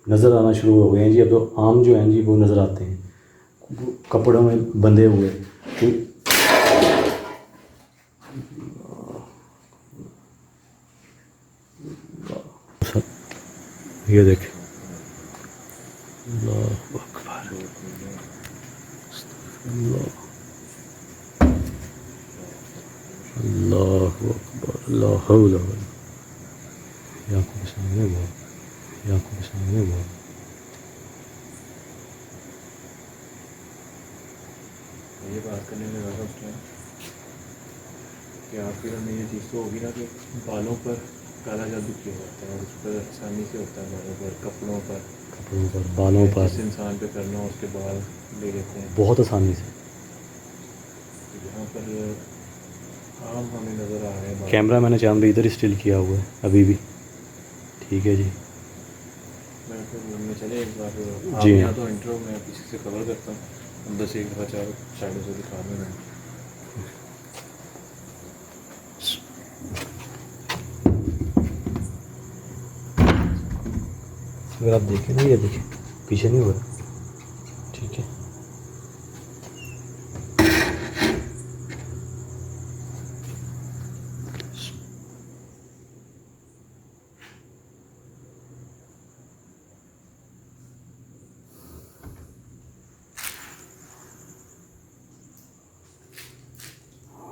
नज़र आना शुरू हो गए हैं जी। अब तो आम जो हैं जी वो नज़र आते हैं, कपड़ों में बंधे हुए। तो ये देखें, अल्लाह अकबर, अल्लाह अकबर, अल्लाह हौला वला, ये आंखों के सामने हुआ, ये आंखों के सामने हुआ। ये बात करने में लगा उस टाइम कि आखिर में ये चीज़ तो होगी ना कि बालों पर काला जादू किया जाता है और उस पर आसानी से होता है, बालों पर, कपड़ों पर, बालों पर जिस इंसान पे करना हो उसके बाल ले लेते हैं बहुत आसानी से। यहाँ पर आम हमें नज़र आ रहे हैं। कैमरा मैंने चांद भी इधर स्टिल किया हुआ है अभी भी, ठीक है जी। मैं फिर घूमने चले एक बार जी यहाँ तो इंट्रो मैं पीछे से कवर करता हूँ, अंदर से एक दफ़ा चार साइडों से दिखा दूँ मैं। अगर आप देखें ना, ये देखें पीछे नहीं हो रहा, ठीक है।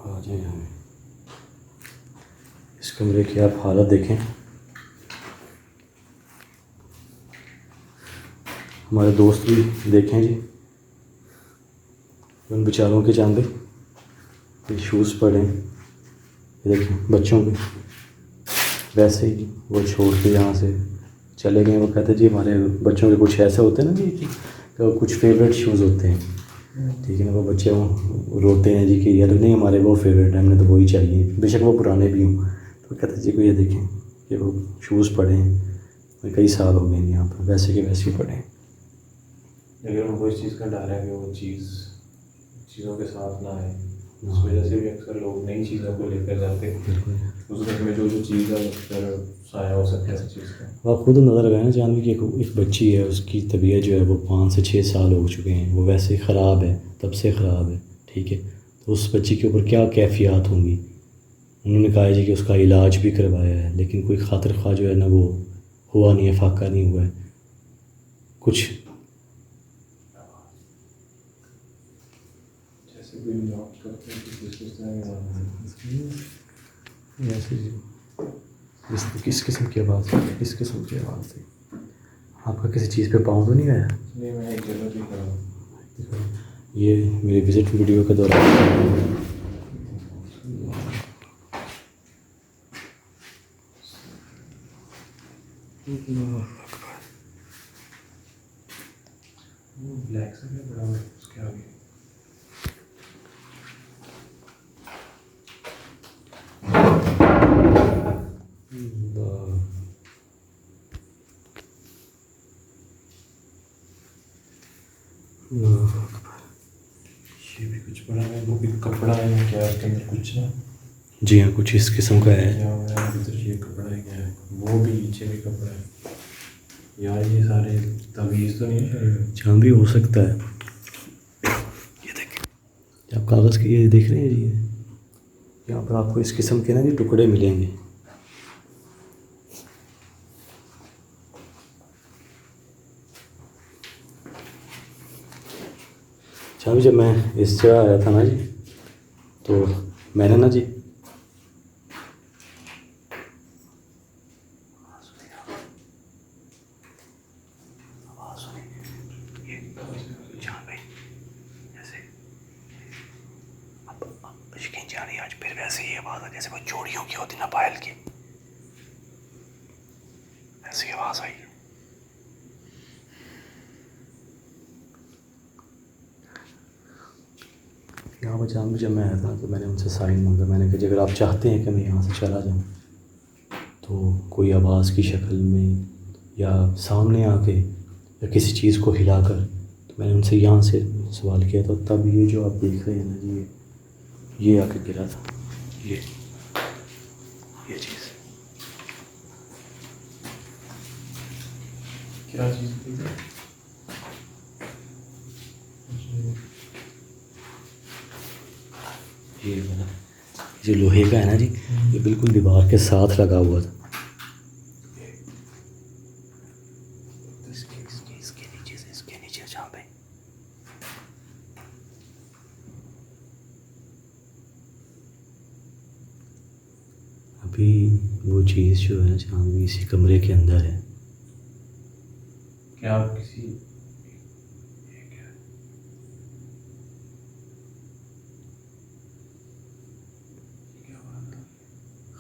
हाँ जी, इस कमरे की आप हालत देखें। हमारे दोस्त भी देखें जी, उन बेचारों के चांदे ये शूज़ पड़े हैं, ये देखें बच्चों के। वैसे ही वो छोड़ के यहाँ से चले गए। वो कहते जी हमारे बच्चों के कुछ ऐसे होते हैं ना जी कि तो कुछ फेवरेट शूज़ होते हैं, ठीक है ना। वो बच्चे वो रोते हैं जी कि यार नहीं हमारे वो फेवरेट है, हमने तो वही चाहिए, बेशक वो पुराने भी हों। तो कहते जी को ये देखें कि वो शूज़ पड़े हैं, कई साल हो गए हैं यहाँ पर, वैसे के वैसे ही पड़े हैं। लेकिन उनको इस चीज़ का डर है कि वो चीज़ों के साथ ना आए, इस वजह से भी अक्सर लोग नई चीज़ों को लेकर जाते हैं। उस घर में जो चीज़ है उस पर साया हो सकता है इस चीज़ का। आप खुद अंदाज़ा लगाए ना जानवी की एक बच्ची है, उसकी तबीयत जो है वो 5 से 6 साल हो चुके हैं, वो वैसे ही ख़राब है, तब से ख़राब है, ठीक है। तो उस बच्ची के ऊपर क्या कैफियत होंगी। उन्होंने कहा है जी कि उसका इलाज भी करवाया है, लेकिन कोई खातिर ख्वाह जो है ना वो हुआ नहीं है, फाका नहीं हुआ है कुछ। जैसे कोई जॉब करते हैं किस ऐसे किस किस्म की आवाज़ है, किस किस्म की आवाज़ है। आपका किसी चीज़ पे पाँव तो नहीं आया? नहीं, मैं एक जगह पे खड़ा हूँ। ये मेरे विज़िट वीडियो के दौरान वो ब्लैक से क्या बड़ा है उसके आगे। ये भी कुछ बड़ा है, वो भी कपड़ा है या क्या उसके अंदर कुछ ना। जी हाँ, कुछ इस किस्म का है। क्या हो रहा है इधर, ये कपड़ा है क्या है, वो भी नीचे भी कपड़ा है यार, ये सारे तवीज़ तो नहीं है शरीर में। जहाँ भी हो सकता है। ये देखें, आप कागज़ के ये देख रहे हैं जी, यहाँ पर आपको इस किस्म के ना जी टुकड़े मिलेंगे। अच्छा, जब मैं इस जगह आया था ना जी, तो मैंने ना जी यकीन जानिए आज फिर वैसे ही आवाज़ आई जैसे वो चोरियों की होती ना, पायल की, ऐसी आवाज़ आई। यहाँ पर जब मैं आया था तो मैंने उनसे साइन मांगा। मैंने कहा अगर आप चाहते हैं कि मैं यहाँ से चला जाऊँ तो कोई आवाज़ की शक्ल में या सामने आके या किसी चीज़ को हिलाकर, तो मैंने उनसे यहाँ से सवाल किया था। तब ये जो आप देख रहे हैं ना जी, ये आके गिरा था, ये चीज़। क्या चीज़ थी? ये वाला जो लोहे का है ना जी, ये बिल्कुल दीवार के साथ लगा हुआ था। इसके नीचे जहाँ पे अभी वो चीज़ जो है ना जहाँ भी इसी कमरे के अंदर है। क्या आप किसी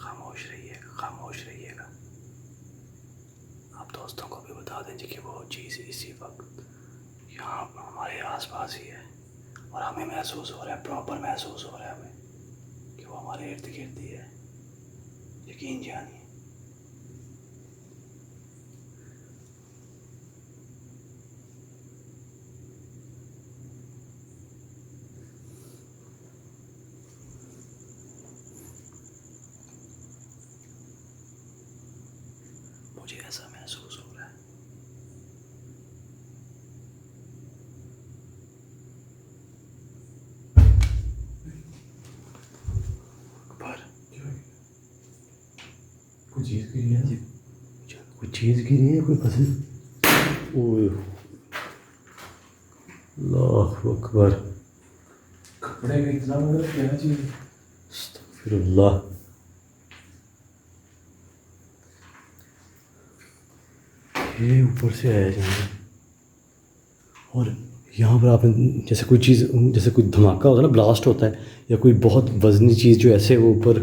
खामोश रहिएगा, खामोश रहिएगा। आप दोस्तों को भी बता दीजिए कि वो चीज़ इसी वक्त यहाँ हमारे आसपास ही है और हमें महसूस हो रहा है, प्रॉपर महसूस हो रहा है हमें कि वो हमारे इर्द गिर्द ही है। यकीन जानिए। मुझे ऐसा महसूस हो रहा है। अकबर, कुछ चीज़ गिरी है? कोई चीज़ गिरी है, कोई फसल। ओह अल्लाह अकबर, कपड़े का इतना मतलब क्या चीज़? अस्तगफिरुल्लाह। ये ऊपर से आया जाए और यहाँ पर आपने जैसे कोई चीज़, जैसे कोई धमाका होता है ना, ब्लास्ट होता है या कोई बहुत वजनी चीज़ जो ऐसे वो ऊपर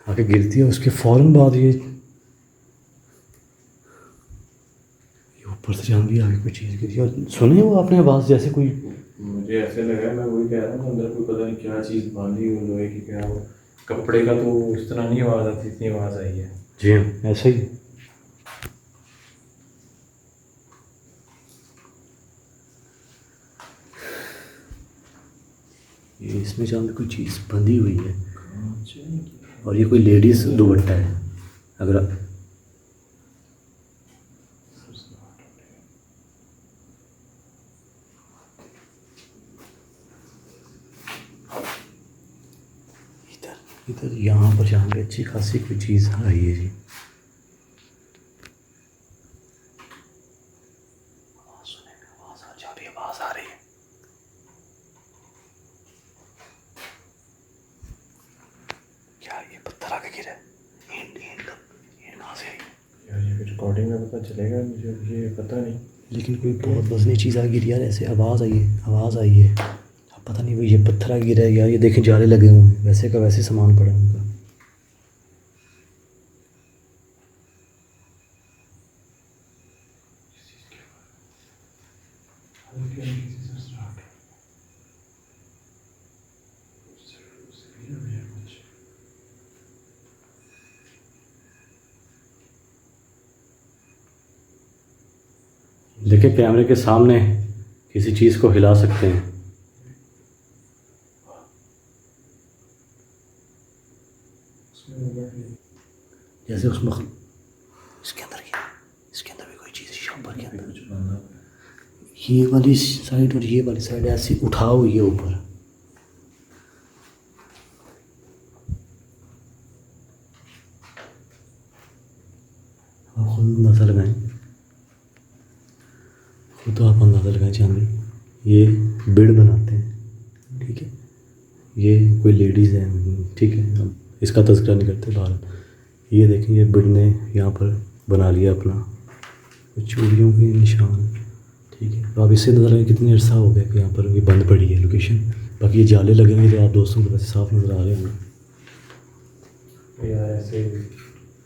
आके गिरती है, उसके फ़ौरन बाद ये ऊपर से जहाँ भी आगे कोई चीज़ गिरी। और सुने वो आपने आवाज़ जैसे कोई, मुझे ऐसे लगा, मैं वही कह रहा हूँ अंदर कोई पता नहीं क्या चीज़ बांधी हुई लोहे की, क्या वो कपड़े का तो इस तरह नहीं आवाज़ आती, इतनी आवाज़ आई है। जी हाँ ऐसा ही। ये इसमें जहाँ भी कोई चीज़ बंधी हुई है और ये कोई लेडीज़ दुपट्टा है। अगर इधर यहाँ पर जहाँ पे अच्छी खासी कोई चीज़ आई है जी। सुने आवाज़ जहाँ भी आवाज़ आ रही है। क्या ये पत्थर आके गिरा है? ईंट कहाँ से आई? यार ये रिकॉर्डिंग में पता चलेगा मुझे, ये पता नहीं। लेकिन कोई बहुत वजनी चीज़ आ गिरी यार, ऐसे आवाज़ आई है, आवाज़ आई है। अब पता नहीं भाई ये पत्थर आ गिरा है यार। ये देखें जाले लगे हुए हैं, वैसे का वैसे सामान पड़ा है उनका। देखिए कैमरे के सामने किसी चीज़ को हिला सकते हैं। जैसे उसमें इसके अंदर भी कोई चीज़ शॉपर के अंदर, ये वाली साइड और ये वाली साइड ऐसी उठाओ हुई है ऊपर। आप खुद नजर लगाएं, खुद आप अंदाज़ा लगाएं। चांदी ये बेड बनाते हैं, ठीक है, ये कोई लेडीज़ है, ठीक है, अब इसका तज़किरा नहीं करते बाहर। ये देखें ये बेड ने यहाँ पर बना लिया अपना चूड़ियों के निशान, ठीक है। तो आप इससे नज़र आए कितनी अर्सा हो गया कि यहाँ पर भी बंद पड़ी है लोकेशन। बाकी ये जाले लगेंगे तो आप दोस्तों को वैसे साफ नज़र आ रहे होंगे यार। ऐसे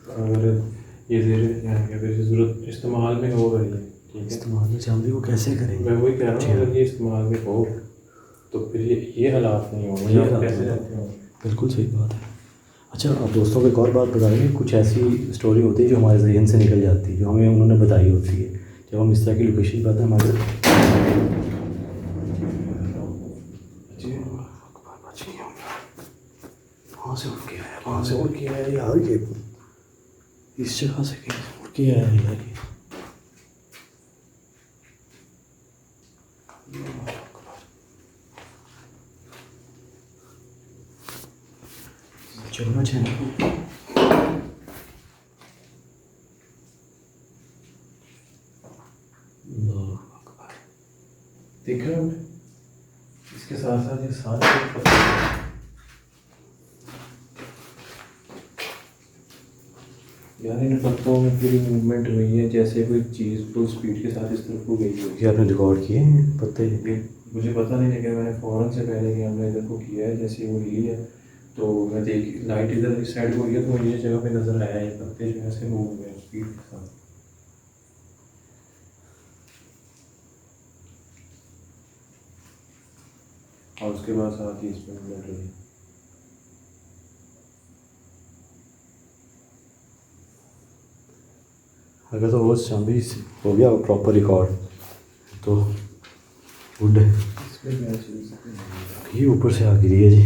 अगर ये ज़रूरत इस्तेमाल में हो रही है, ठीक है, इस्तेमाल में चांदी वो कैसे करेंगे? मैं वही कह रहा हूँ, अगर ये इस्तेमाल में हो तो फिर ये हालात नहीं होंगे, ये आप हालात कैसे नहीं रहते हो? बिल्कुल सही बात है। अच्छा आप दोस्तों को एक और बात बताएंगे, कुछ ऐसी स्टोरी होती है जो हमारे जहन से निकल जाती है, जो हमें उन्होंने बताई होती है। जब हम इस तरह की लोकेशन पर आते हैं हमारे वहाँ से उठ के आया, वहाँ से उड़ के आया यार, ये इस जगह से उड़ के आया यार। ये चलो चैन देख रहे हो आपने? इसके साथ साथ ये सारे यार इन पत्तों में पूरी मूवमेंट हुई है, जैसे कोई चीज़ फुल स्पीड के साथ इस तरफ को गई होगी। ये आपने रिकॉर्ड किए हैं पत्ते? ये मुझे पता नहीं लगा, मैंने फ़ौरन से पहले कि हमने इधर को किया है, जैसे वो हिली है तो मैं देख लाइट इधर इस साइड को गई है तो मुझे ये जगह पे नज़र आया, ये पत्ते जो है ऐसे मूव हुए स्पीड के साथ। और उसके बाद साथ ही इसमें मूवमेंट हुई। अगर तो वो चांदी हो गया प्रॉपर रिकॉर्ड तो गुड है। इसमें क्या चीज़ ये ऊपर से आ गिरी है जी।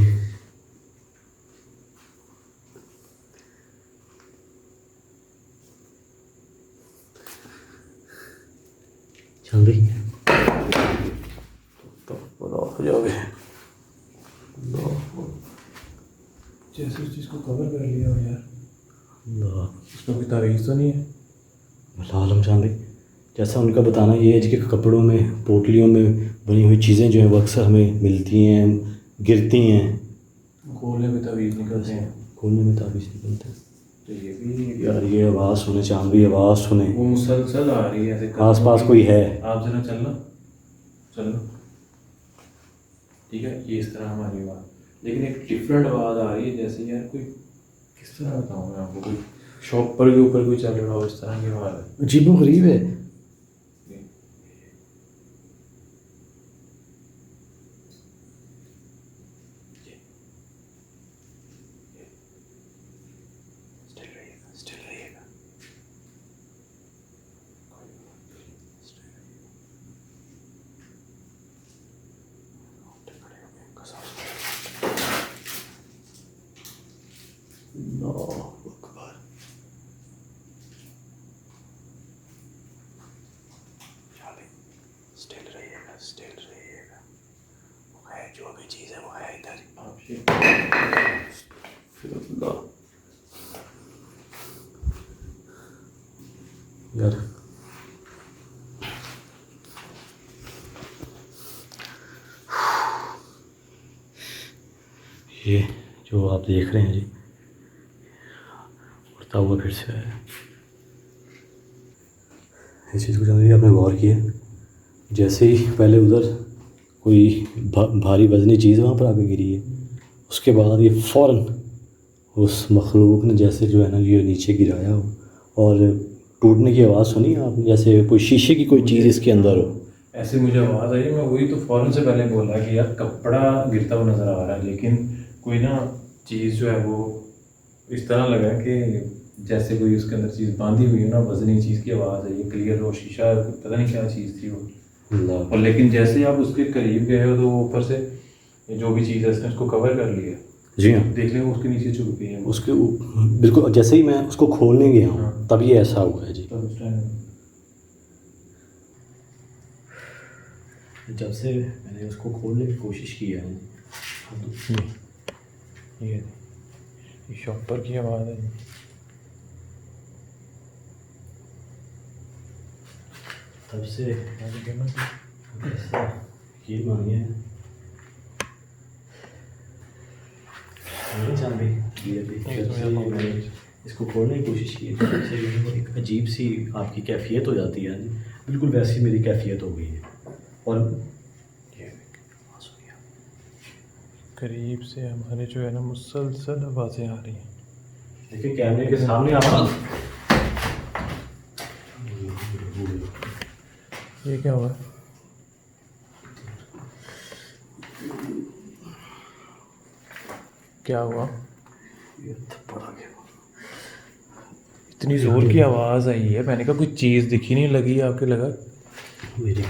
चांदी तो बड़ा हो जाओगे। जैसे उस चीज़ को कवर कर लिया हो यार, अल्लाह उसमें कोई तारीफ तो नहीं है। आलम चांदी जैसा उनका बताना ये है जी कि कपड़ों में पोटलियों में बनी हुई चीज़ें जो हैं वो अक्सर हमें मिलती हैं, गिरती हैं, खोलने में तावीज़ निकलते हैं, खोलने में ताबीज़ निकलते हैं। तो ये भी यार ये आवाज़ सुने चांदी, आवाज़ सुने, वो मुसलसल आ रही है ऐसे आस पास कोई है। आप जरा चलना चलो, ठीक है, ये इस तरह हमारी आवाज़, लेकिन एक डिफरेंट आवाज़ आ रही है, जैसे यार कोई किस तरह बताऊँ मैं आपको, कोई शॉपर के ऊपर कोई चल रहा हो, इस तरह की आवाज़ है। अजीबो गरीब है। स्टिल रहिएगा, वो है जो भी चीज़ है वो है इधर। यार ये जो आप देख रहे हैं जी उड़ता हुआ फिर से है। इस चीज़ को जानते आपने गौर किया, जैसे ही पहले उधर कोई भारी वजनी चीज़ वहाँ पर आके गिरी है, उसके बाद ये फ़ौरन उस मखलूक ने जैसे जो है ना ये नीचे गिराया हो और टूटने की आवाज़ सुनी आपने, जैसे कोई शीशे की कोई चीज़ इसके अंदर हो। ऐसे मुझे आवाज़ आई, मैं वही तो फ़ौरन से पहले बोला कि यार कपड़ा गिरता हुआ नज़र आ रहा है, लेकिन कोई ना चीज़ जो है वो इस तरह लगा कि जैसे कोई उसके अंदर चीज़ बांधी हुई है ना, वजनी चीज़ की आवाज़ है, ये क्लियर हो, शीशा पता नहीं क्या चीज़ थी वो। और लेकिन जैसे आप उसके करीब गए हो तो वो ऊपर से जो भी चीज़ है उसने उसको कवर कर लिया। जी हाँ, देख लें उसके नीचे छुप गई है उसके बिल्कुल जैसे ही मैं उसको खोलने गया हूँ हाँ। तब ये ऐसा हुआ है जी। तब उस टाइम जब से मैंने उसको खोलने की कोशिश की है ये शॉपर की आवाज़ है। तब से ये मानिए नहीं चांदी ये अभी जब से मैंने इसको खोलने की कोशिश की है तब से जो है एक अजीब सी आपकी कैफियत हो जाती है, बिल्कुल वैसी मेरी कैफियत हो गई है। और करीब से हमारे जो है ना मुसलसल आवाज़ें आ रही हैं। देखिए कैमरे के सामने आप ये क्या हुआ? क्या हुआ? इतनी ज़ोर की आवाज़ आई है, मैंने कहा कोई चीज़ दिखी नहीं, लगी आपके लगा मेरी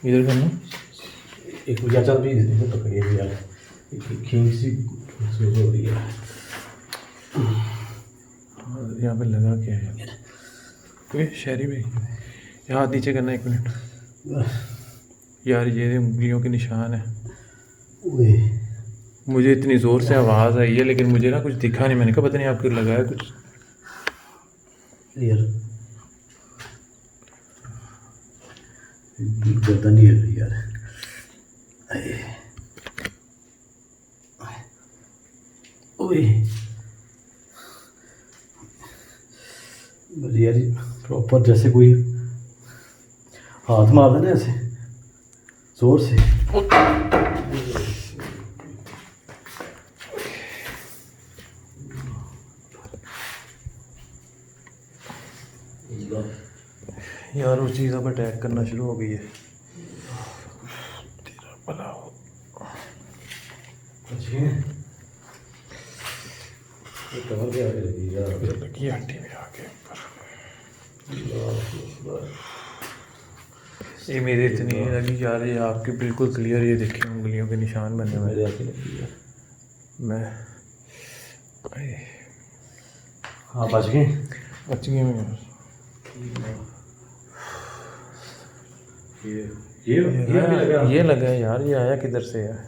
इधर करना। एक चाचा भी पकड़िए यार, खींच सी हो रही है यहाँ पे लगा क्या है? ओके शहरी भाई, यहाँ हाथ नीचे करना, 1 मिनट यार, ये उंगलियों के निशान है। मुझे इतनी ज़ोर से आवाज़ आई है लेकिन मुझे ना कुछ दिखा नहीं। मैंने कहा पता नहीं आपको लगा है कुछ। यार ज़्यादा नहीं है यार। ओए यार प्रॉपर जैसे कोई हाथ मार देना ऐसे जोर से। यार उस चीज़ पर अटैक करना शुरू हो गई है। तेरा भला हो। कमर पे आके लगी यार, लगी हड्डी में आके ऊपर। ये मेरे इतनी लगी जा रही है, आपके बिल्कुल क्लियर। ये देखिए उंगलियों के निशान बने हुए। मेरे आके लगी यार। मैं हाँ बच गए मैं ये लगा है यार। ये आया किधर से है यार?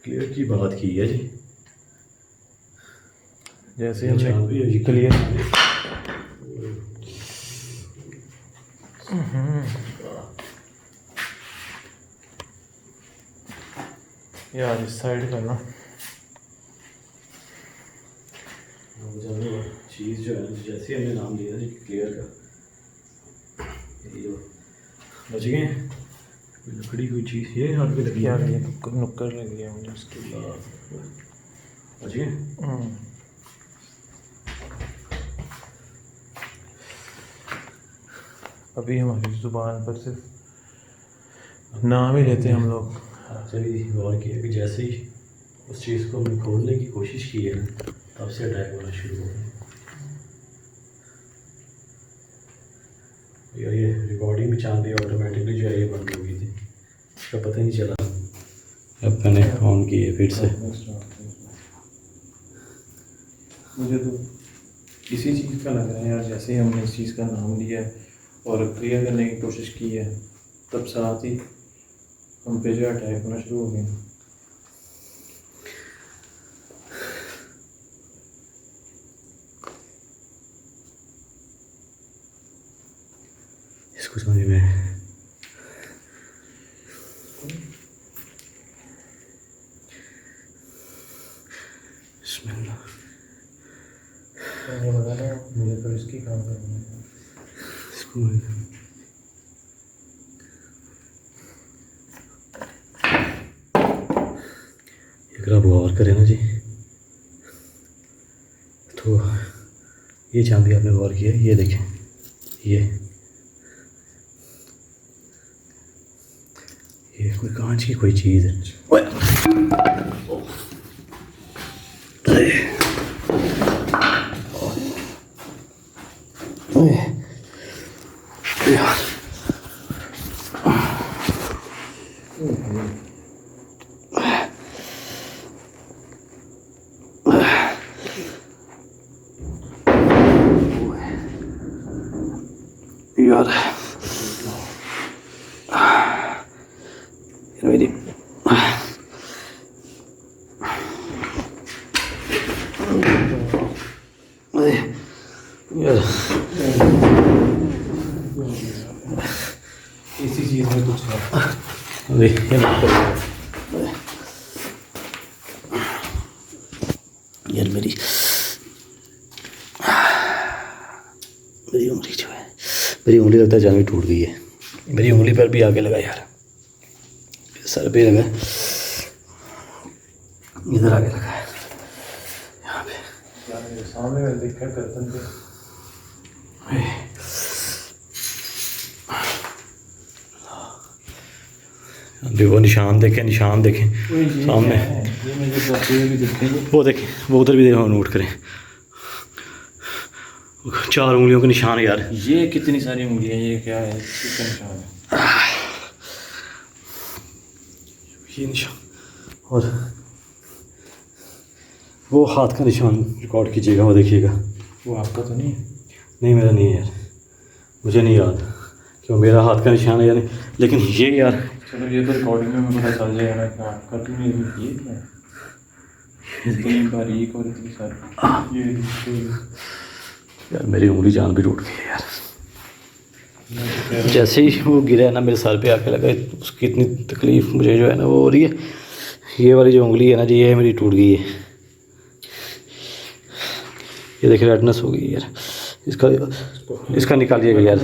क्लियर की बात की है जी, जैसे हमने क्लियर यार इस साइड का ना चीज़ जो है जैसे हमने नाम लिया जी क्लियर का, ये जो बच गए लकड़ी कोई चीज़ ये हाथ पे लगी यार। ये नुक्कड़ लग गया मुझे उसके लिए। बच गए। अभी हमारी ज़ुबान पर सिर्फ नाम ही लेते हैं हम लोग। चलिए गौर किया कि जैसे ही उस चीज़ को हमने खोलने की कोशिश की है तब से अटैक होना शुरू हो गया। यार ये रिकॉर्डिंग भी चाल रही है ऑटोमेटिकली जो है ये बंद हो गई थी, इसका पता ही नहीं चला। अब मैंने ऑन की है फिर से। मुझे तो किसी चीज़ का लग रहा है यार, जैसे ही हमने इस चीज़ का नाम लिया है और क्लियर करने की कोशिश की है तब साथ ही हम पे जो अटैक होना शुरू हो गया। इसको समझ में ये बता रहा हूँ मुझे तो इसकी काम करनी है। इसको अगर आप गौर करें ना जी तो ये जहाँ भी आपने गौर किया ये देखें, ये कोई कांच की कोई चीज़ है। यार मेरी यार इसी चीज़ में कुछ है। यार मेरी उंगली जो है, मेरी उंगली लगता है जान टूट गई है। मेरी उंगली पर भी आगे लगा यार, सर पे लगा, इधर आगे लगा है यहाँ पे सामने में देखा करतन पे। देखो निशान देखें सामने, ये मुझे भी दिखेंगे। वो देखें, वो उधर भी देखो, नोट करें 4 उंगलियों के निशान यार। ये कितनी सारी उंगलियां, ये क्या है, किसका निशान है? ये निशान और वो हाथ का निशान रिकॉर्ड कीजिएगा, वो देखिएगा। वो आपका तो नहीं है? नहीं मेरा नहीं है यार, मुझे नहीं याद कि वो मेरा हाथ का निशान है या नहीं, लेकिन ये यार चलो ये तो रिकॉर्डिंग में हमें पता चल जाएगा ना कि आपका तुमने ये क्या है इतनी बारीक और इतनी सारी ये यार मेरी उंगली जान भी टूट गई है यार। जैसे ही वो गिरा है ना मेरे सर पे आके लगा, उसकी इतनी तकलीफ़ मुझे जो है ना वो हो रही है। ये वाली जो उंगली है ना जी, ये मेरी टूट गई है। ये देखिए रेडनेस हो गई यार। इसका निकालिएगा यार,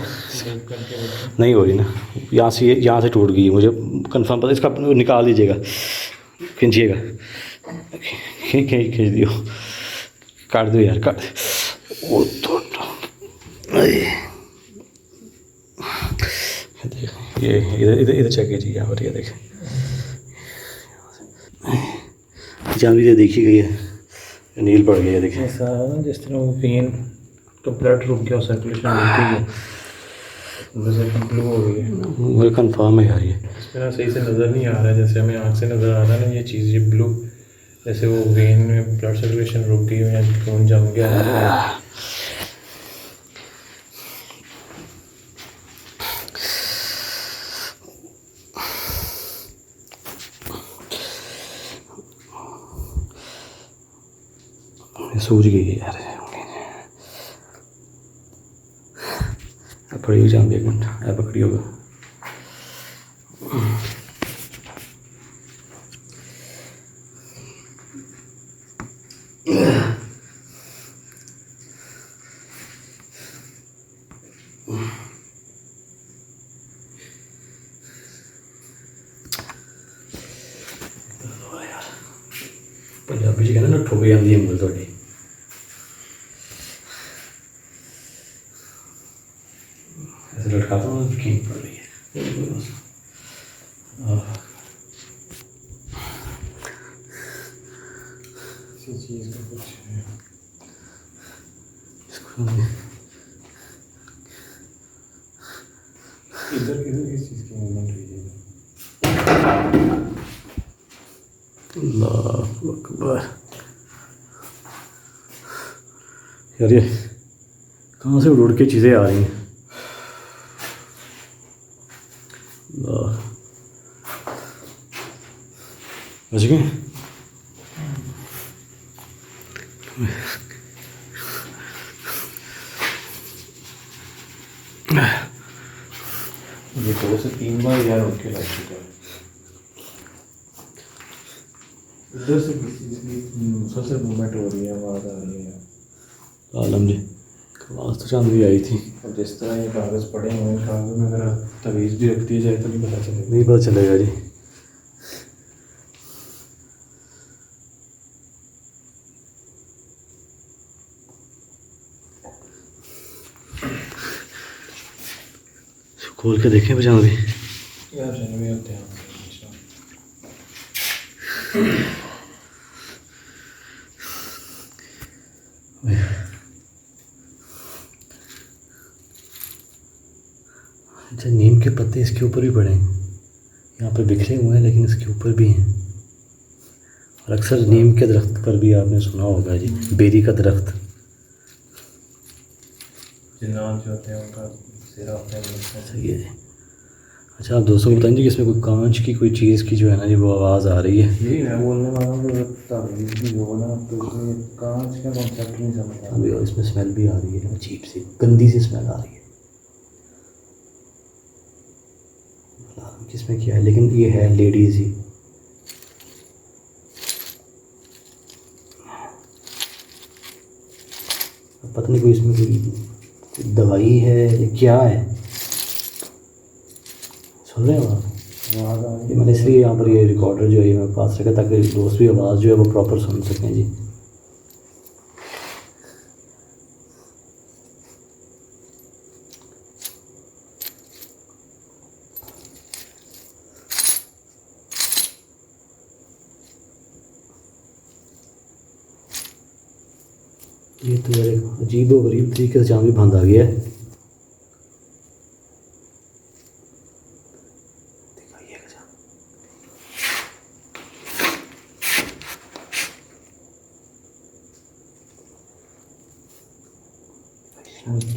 नहीं हो रही ना, यहाँ से टूट गई है, मुझे कंफर्म पता। इसका निकाल दीजिएगा, खींचिएगा, खींच दियो, काट दो यार, काट वो तो ये इधर चेक कीजिए यहाँ पर, ये देखें जहाँ भी ये देखी गई है नील पड़ गई है, देखें ऐसा ना जिस तरह वो पेन तो ब्लड रुक गया, सर्कुलेशन रुक गई है, ब्लू हो गई है। मुझे कंफर्म है यार, ये इसमें ना सही से नज़र नहीं आ रहा है, जैसे हमें आँख से नज़र आ रहा है ना ये चीज़, ये ब्लू जैसे वो वेन में ब्लड सर्कुलेशन रुक गई हो या खून जम गया है। सूझ गई है यार, पकड़ी हुई जाऊँगी, एक मिनट पकड़ी होगा। पंजाबी जी कहना ना ठुक जाती है उंगल थोड़ी। ऐसे लटकाता हूँ खींच पड़ रही है। चीज़ का कुछ है इधर किस चीज़ की मूवमेंट हुई है? अल्लाह अकबर यार, ये कहाँ से उड़ के चीज़ें आ रही हैं। बच गए। ये 2 से 3 बार यार उठ के लग चुका है। इधर से सबसे मूवमेंट हो रही है, आवाज़ आ रही है। आलम जी आवाज़ तो चांद भी आई थी। और जिस तरह ये कागज़ पड़े हुए हैं, कागज़ में अगर तवीज़ भी रख दी जाए तो नहीं पता चलेगा। नहीं पता चलेगा जी। खोल के देखें बचाओ भी यार जनवे होते हैं। अच्छा, नीम के पत्ते इसके ऊपर भी पड़े हैं, यहाँ पे बिखरे हुए हैं, लेकिन इसके ऊपर भी हैं। और अक्सर नीम के दरख्त पर भी आपने सुना होगा जी, बेरी का दरख्त। जिन्नात जो होते हैं उनका सिरा अपने सही है जी। अच्छा, आप दोस्तों को बताएंगे कि इसमें कोई कांच की कोई चीज़ की जो है ना जी वो आवाज़ आ रही है। यही मैं बोलने वाला हूँ कि तवीज़ भी जो ना तो इसमें कांच का कॉन्सेप्ट नहीं समझ आ अभी इसमें स्मेल भी आ रही है, अजीब सी गंदी सी स्मेल आ रही है। किसमें क्या है, लेकिन ये है लेडीज़ ही। पता नहीं कोई इसमें कोई दवाई है या क्या है। सुन रहे हो आप? आवाज़ आ रही ये मैंने इसलिए यहाँ पर ये रिकॉर्डर जो है मेरे पास रखा ताकि दोस्त भी आवाज़ जो है वो प्रॉपर सुन सकें जी। ये तो यार अजीब व गरीब तरीके से जहाँ भी बंद आ गया है।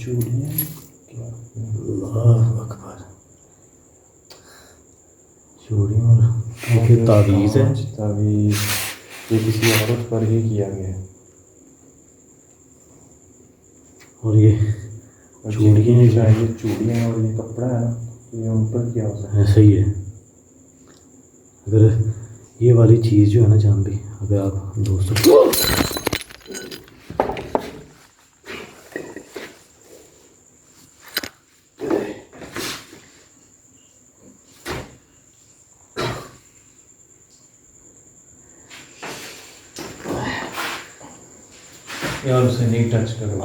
चूड़ियाँ अल्लाह अकबर। ये तावीज़ है। तावीज़ ये किसी औरत पर ही किया गया है। और ये और चूड़ियाँ जिनकी हैं। शायद ये चूड़ियाँ हैं और ये कपड़ा है ना, तो ये उन पर क्या हो सकता है। ऐसा ही है। अगर ये वाली चीज़ जो है ना जान भी, अगर आप दोस्तों यार उसे नहीं टच करो।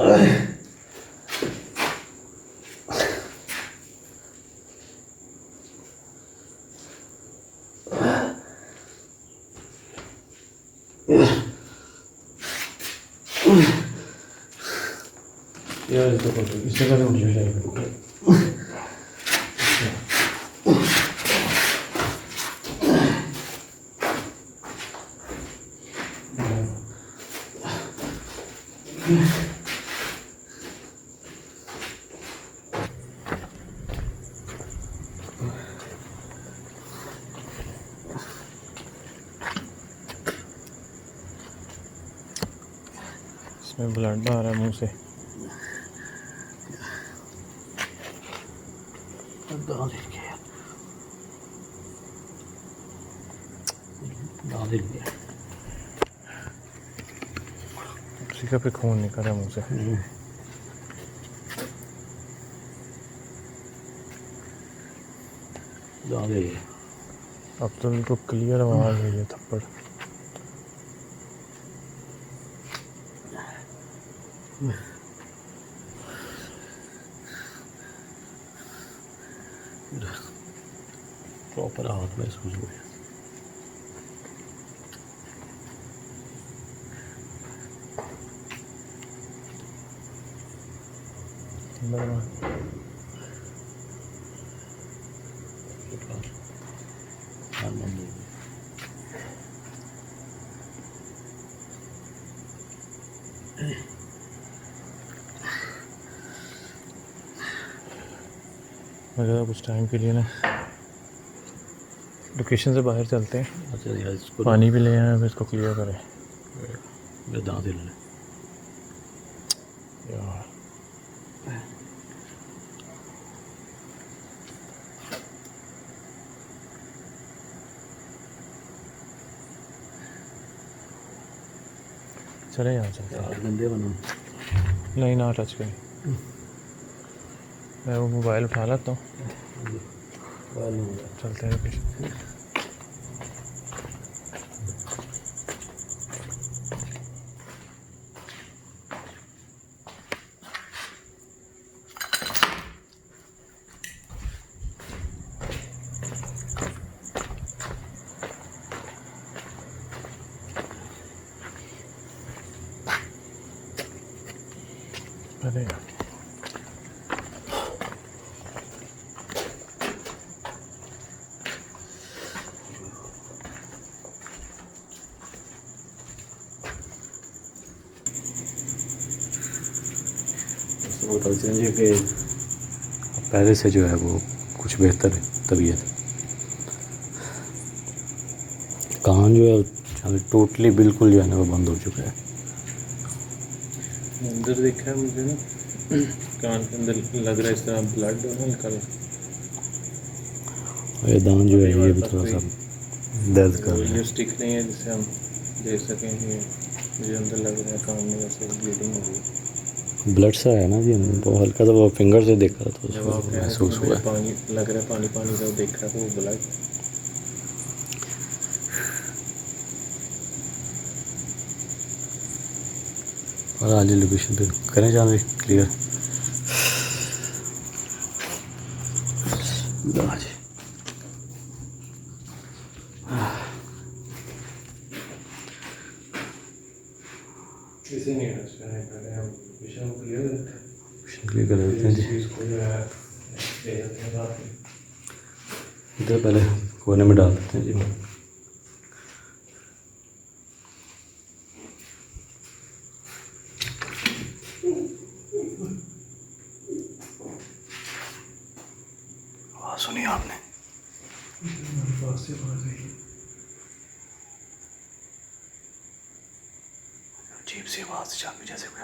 यार इससे पहले उठ जाए। इसमें ब्लड आ रहा है मुंह से। उसी पे खून निकल रहा है मुंह से। अब तो बिल्कुल क्लियर आवाज़ है ये थप्पड़। प्रॉपर हाथ में सूझ गए। मगर कुछ टाइम के लिए ना लोकेशन से बाहर चलते हैं। अच्छा यार, इसको पानी भी ले आए, फिर इसको क्लियर करें। मैं दांत हिल यार चले यहाँ चलते हैं। गंदे बना। नहीं ना टच करें। मैं वो मोबाइल उठा लेता हूँ, चलते हैं लोकेशन। अरे यार जी कि पहले से जो है वो कुछ बेहतर है तबीयत। कान जो है टोटली बिल्कुल जो है ना वो बंद हो चुका है। अंदर देखा है मुझे ना, कान के अंदर लग रहा है इस तरह ब्लड है निकल। और ये दांत जो है ये भी थोड़ा सा दर्द कर रहा है। ये स्टिक नहीं है जिससे हम देख सकें कि मुझे अंदर लग रहा है कान में वैसे ब्लीडिंग हो रही है। ब्लड सा है ना जी, वो हल्का सा वो फिंगर से देखा तो जब आप उसको महसूस हुआ है। पानी लग रहा है, पानी पानी जब देख रहा है तो वो ब्लड। और आज लोकेशन पे करें जाने क्लियर। इसे नहीं टच करना है, हम विषय को क्लियर क्लियर कर देते हैं जी। चीज़ को जो है ले जाते हैं साथ में। इधर पहले कोने में डाल देते हैं जी। आवाज़ सुनी आपने? पास से बाहर गई। अजीब सी आवाज़ जहाँ पे जैसे कोई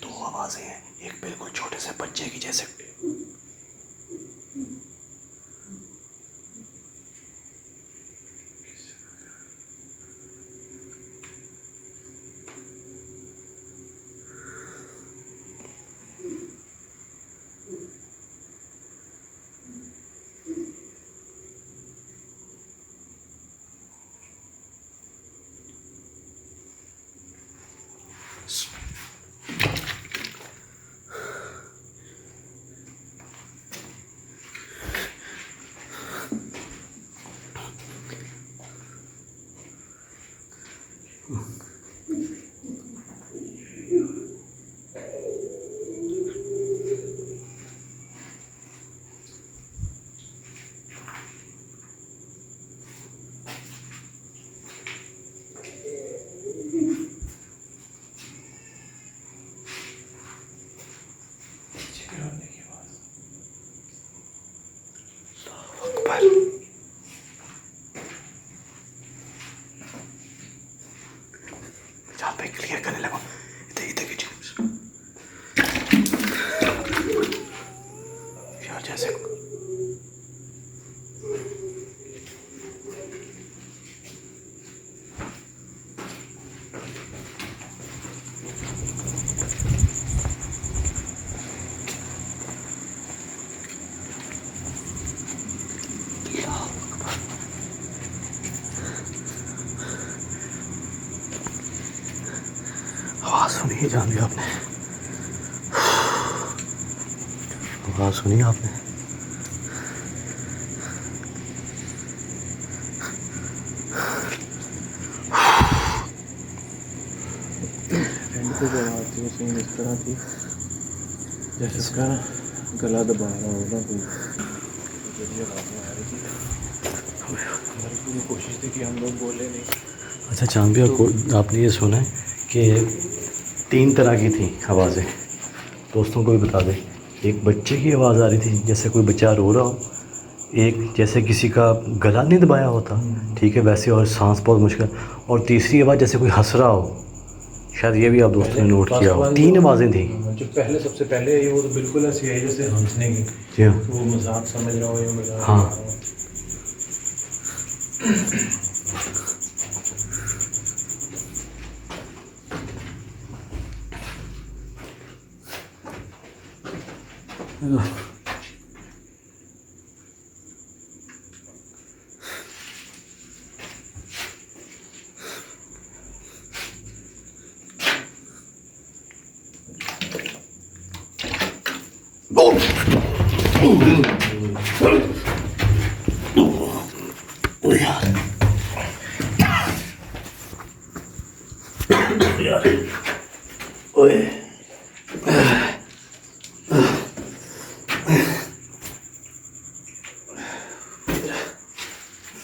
दो आवाज़ें हैं, एक बिल्कुल छोटे से बच्चे की जैसे। जहाँ पे क्लियर करने लगा इधर इधर की चीज यार जैसे आवाज़ सुनी जान ली आपने, आवाज़ सुनी आपने। एंड पे जो आवाज़ थी वो सेम इस तरह थी जैसे उसका ना गला दबा रहा होगा कोई, जब ये आवाज़ आ रही थी हमारी पूरी कोशिश थी कि हम लोग बोले नहीं। अच्छा चांद भैया को आपने ये सुना है कि 3 तरह की थी आवाज़ें, दोस्तों को भी बता दें। एक बच्चे की आवाज़ आ रही थी जैसे कोई बच्चा रो रहा हो, एक जैसे किसी का गला नहीं दबाया होता, ठीक है वैसे, और सांस बहुत मुश्किल, और तीसरी आवाज़ जैसे कोई हंस रहा हो, शायद ये भी आप दोस्तों ने नोट किया हो। 3 आवाज़ें थी। जो पहले सबसे पहले आई वो तो बिल्कुल ऐसी है जैसे हंसने की, जी हाँ, तो वो मजाक समझ रहा हो या मजाक हाँ। कर रहा हो। ओए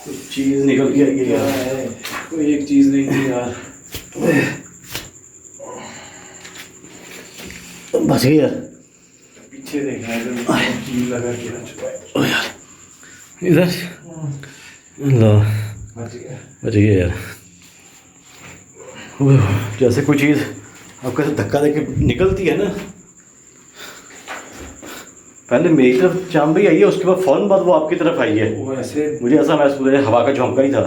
कुछ चीज़ निकल के आई क्या है। है, कोई एक चीज़ नहीं थी यार। बच गई यार, पीछे देखना है तो चीज़ लगा के रख चुका है। ओ यार इधर लो, बच गया। बच गया यार। ओह, जैसे कोई चीज़ आपका धक्का देके निकलती है ना, पहले मेरी तरफ चांद भी आई है, उसके बाद फ़ौरन बाद वो आपकी तरफ आई है। वो ऐसे मुझे ऐसा महसूस हुआ हवा का झोंका ही था।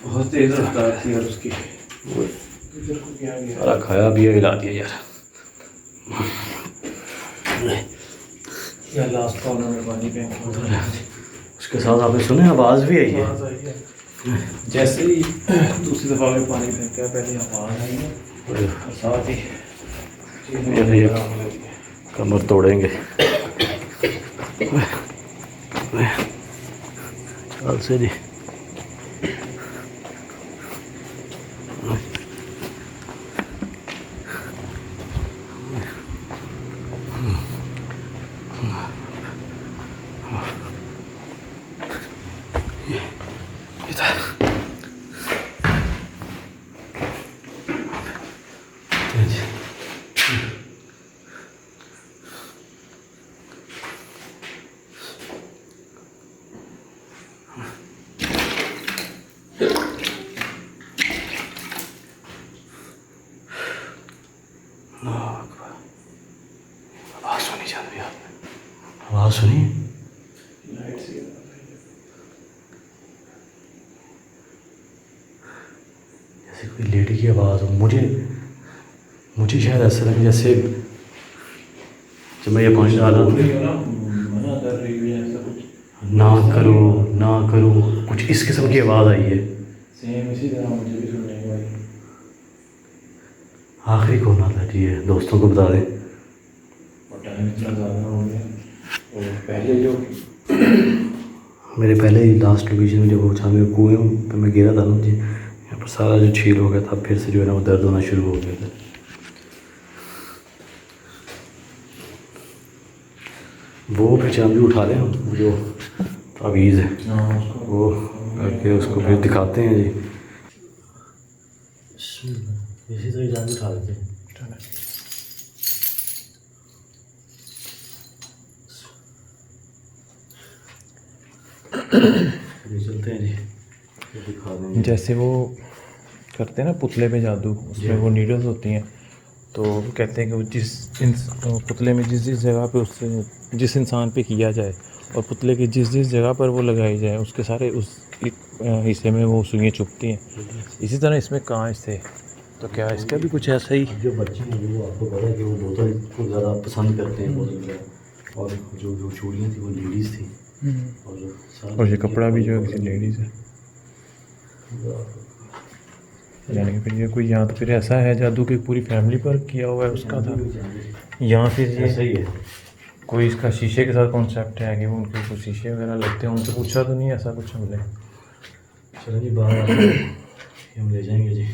बहुत तेज रफ्तार थी और उसकी इधर को क्या गया। सारा खाया भी है, हिला दिया यार। या लास्ट कॉर्नर में पानी फेंका उधर है। उसके साथ आपने सुने आवाज़ भी आई है। आवाज़ आई है। जैसे ही दूसरी दफ़ा में पानी फेंका पहले आवाज़ आई है और साथ ही ये कमर तोड़ेंगे। चल से जी, आवाज़ सुनी चल रही आपने? आवाज़ सुनी? लाइट से जैसे कोई लेडी की आवाज़ हो। मुझे शायद ऐसा लगे जैसे जब मैं ये पानी डाला मना कर रही है ऐसा कुछ, ना करो कुछ इस किस्म की आवाज़ आई है। सेम इसी तरह मुझे भी सुनने को आई। आखिरी कौन आता जी है, दोस्तों को बता दें। और टाइम इतना ज़्यादा हो गया। और पहले जो मेरे पहले ही लास्ट लोकेशन में जब वो था, मेरे कुएँ पे मैं गिरा था ना जी, यहाँ पर सारा जो छील हो गया था, फिर से जो है ना वो दर्द होना शुरू हो गया था। वो फिर चांदी उठा लें हम, जो तावीज़ है वो करके उसको फिर दिखाते हैं जी। इसी तरह चांदी उठा लेते हैं। चलते हैं जी, दिखा देंगे। जैसे वो करते हैं ना पुतले पे जादू, उसमें वो नीडल्स होती हैं, तो वो कहते हैं कि वो पुतले में जिस जगह पे उससे जिस इंसान पे किया जाए और पुतले की जिस जगह पर वो लगाई जाए उसके सारे उस हिस्से में वो सुइयाँ चुभती हैं। इसी तरह इसमें कांच थे, तो क्या इसका भी कुछ ऐसा ही? जो बच्चे हैं वो आपको पता है कि वो बोतल को ज़्यादा पसंद करते हैं, बोतल वगैरह, और जो चूड़ियाँ थी वो लेडीज़ थी, और ये कपड़ा भी जो है किसी लेडीज़ है, यानी कि फिर ये कोई यहाँ तो फिर ऐसा है जादू की पूरी फैमिली पर किया हुआ है उसका था, या फिर ये सही है। कोई इसका शीशे के साथ कॉन्सेप्ट है कि वो उनके कुछ शीशे वगैरह लगते हैं। उनसे पूछा तो नहीं ऐसा कुछ हमने। चलो जी, बाहर हम ले जाएंगे जी,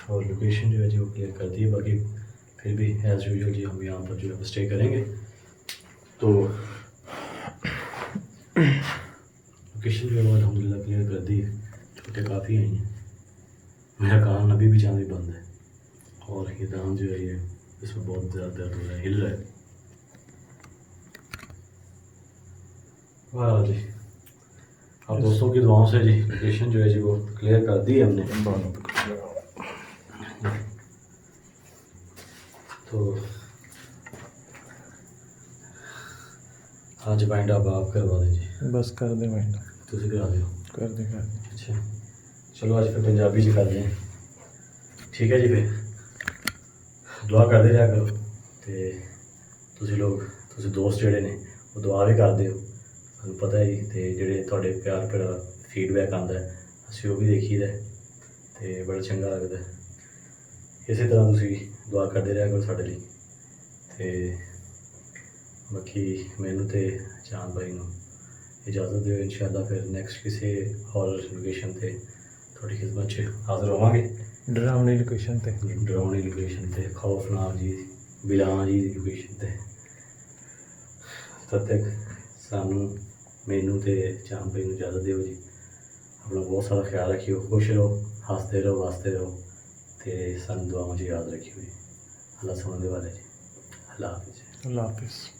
और लोकेशन जो है जी वो क्लियर कर दी है। बाकी फिर भी एज़ यूजुअल जी हम यहाँ पर जो है स्टे करेंगे, तो लोकेशन जो है वो अल्हम्दुलिल्लाह क्लियर कर दी है। छुट्टियाँ काफ़ी आई हैं, मेरा कान अभी भी चांदी बंद है, और ये दाम जो है ये इसमें बहुत ज़्यादा दर्द हो रहा है, हिल रहा है। वाह जी, अब दोस्तों की दुआओं से जी लोकेशन जो है जी वो क्लियर कर दी है हमने। तो आज बाइंड आप करवा दीजिए। बस कर दे मैं तुझे करा दो। कर दे। अच्छा चलो, आज फिर पंजाबी च कर दें, ठीक है जी। फिर दुआ करते रहा करो, तो तुसी दोस्त जोड़े ने वो दुआ भी करते हो, ਤੁਹਾਨੂੰ पता ही, तो जोड़े थोड़े प्यार भरा फीडबैक आता है असं वो भी देखी दा, तो बड़ा चंगा लगता है। इस तरह तुसी दुआ करते रहा करो साढ़े लिए। तो बाकी मैनू तो चांद भाई को इजाज़त दो, इंशाअल्लाह फिर नेक्स्ट किसी हॉरर लोकेशन पर थोड़ी खिदमत हाज़िर होवांगे। डरावनी लोकेशन पे, डरावनी लोकेशन पर, खौफनाक जी बिलां जी लोकेशन पर। तब तक सानू मैनू तो चांद भाई को इजाज़त दो जी। अपना बहुत सारा ख्याल रखियो, खुश रहो, हंसते रहो, हंसते रहो, तो सानू दुआओं में याद रखियो जी। अल्लाह समझने वाले जी। अल्लाह हाफिज़। अल्लाह हाफिज़।